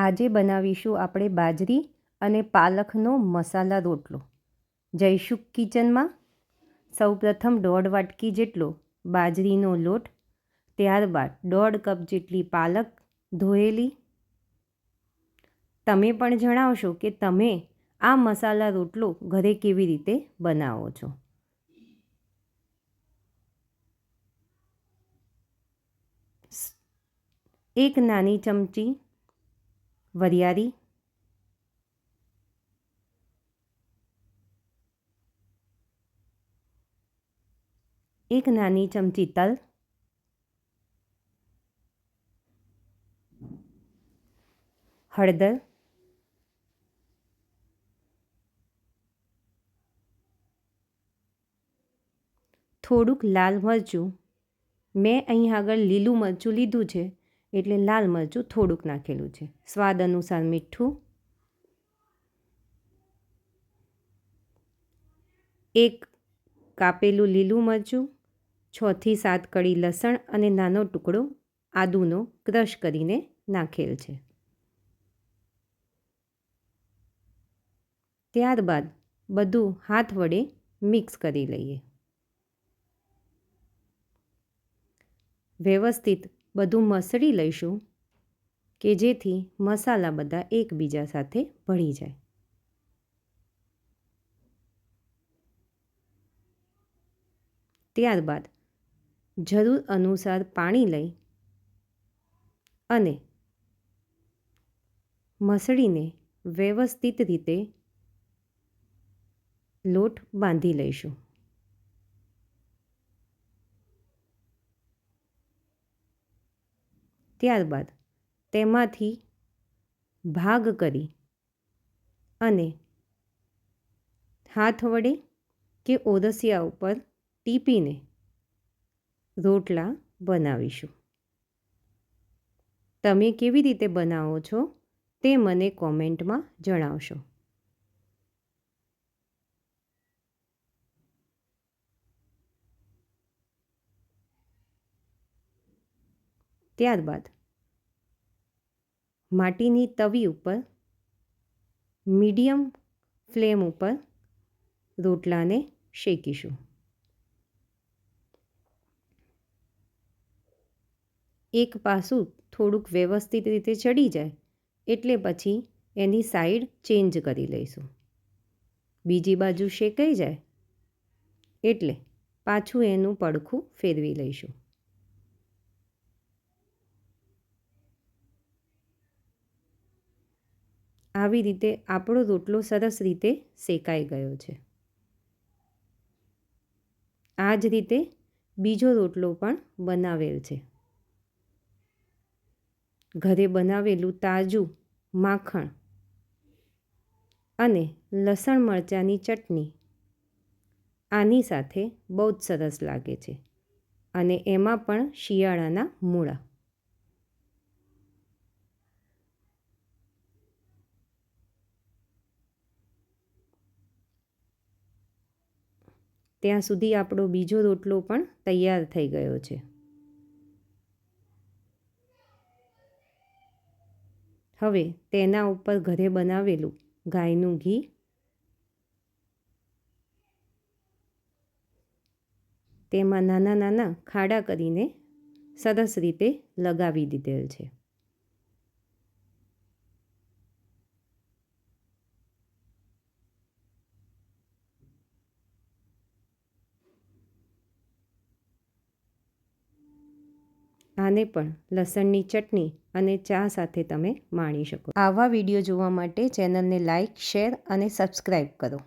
આજે બનાવીશું આપણે બાજરી અને પાલકનો મસાલા રોટલો. જયશુખ કિચનમાં સૌપ્રથમ 1.5 વાટકી જેટલો બાજરીનો લોટ, ત્યારબાદ 1.5 કપ જેટલી પાલક ધોયેલી. તમે પણ જણાવશો કે તમે આ મસાલા રોટલો ઘરે કેવી રીતે બનાવો છો. એક નાની ચમચી વરિયાળી, એક નાની ચમચી તલ, હળદર, થોડુંક લાલ મરચું. મેં અહીં આગળ લીલું મરચું લીધું છે એટલે લાલ મરચું થોડુંક નાખેલું છે. સ્વાદ અનુસાર મીઠું, એક કાપેલું લીલું મરચું, 6 થી 7 કળી લસણ અને નાનો ટુકડો આદુનો ક્રશ કરીને નાખેલ છે. ત્યારબાદ બધું હાથ વડે મિક્સ કરી લઈએ. વ્યવસ્થિત બધું મસળી લઈશું કે જેથી મસાલા બધા એકબીજા સાથે ભળી જાય. ત્યારબાદ જરૂર અનુસાર પાણી લઈ અને મસળીને વ્યવસ્થિત રીતે લોટ બાંધી લઈશું. ત્યારબાદ તેમાંથી ભાગ કરી અને હાથ વડે કે ઓરસિયા ઉપર ટીપીને રોટલા બનાવીશું. તમે કેવી રીતે બનાવો છો તે મને કોમેન્ટમાં જણાવશો. ત્યારબાદ માટીની તવી ઉપર મીડિયમ ફ્લેમ ઉપર રોટલાને શેકીશું. એક પાસું થોડુંક વ્યવસ્થિત રીતે ચડી જાય એટલે પછી એની સાઈડ ચેન્જ કરી લઈશું. બીજી બાજુ શેકાઈ જાય એટલે પાછું એનું પડખું ફેરવી લઈશું. આવી રીતે આપણો રોટલો સરસ રીતે શેકાઈ ગયો છે. આ જ રીતે બીજો રોટલો પણ બનાવેલ છે. ઘરે બનાવેલું તાજું માખણ અને લસણ મરચાંની ચટણી આની સાથે બહુ જ સરસ લાગે છે અને એમાં પણ શિયાળાના મૂળા. ત્યાં સુધી આપણો બીજો રોટલો પણ તૈયાર થઈ ગયો છે. હવે તેના ઉપર ઘરે બનાવેલું ગાયનું ઘી, તેમાં નાના નાના ખાડા કરીને સરસ રીતે લગાવી દીધેલ છે. આને પણ લસણની ચટણી અને ચા સાથે તમે માણી શકો. આવા વિડીયો જોવા માટે ચેનલને લાઈક, શેર અને સબસ્ક્રાઈબ કરો.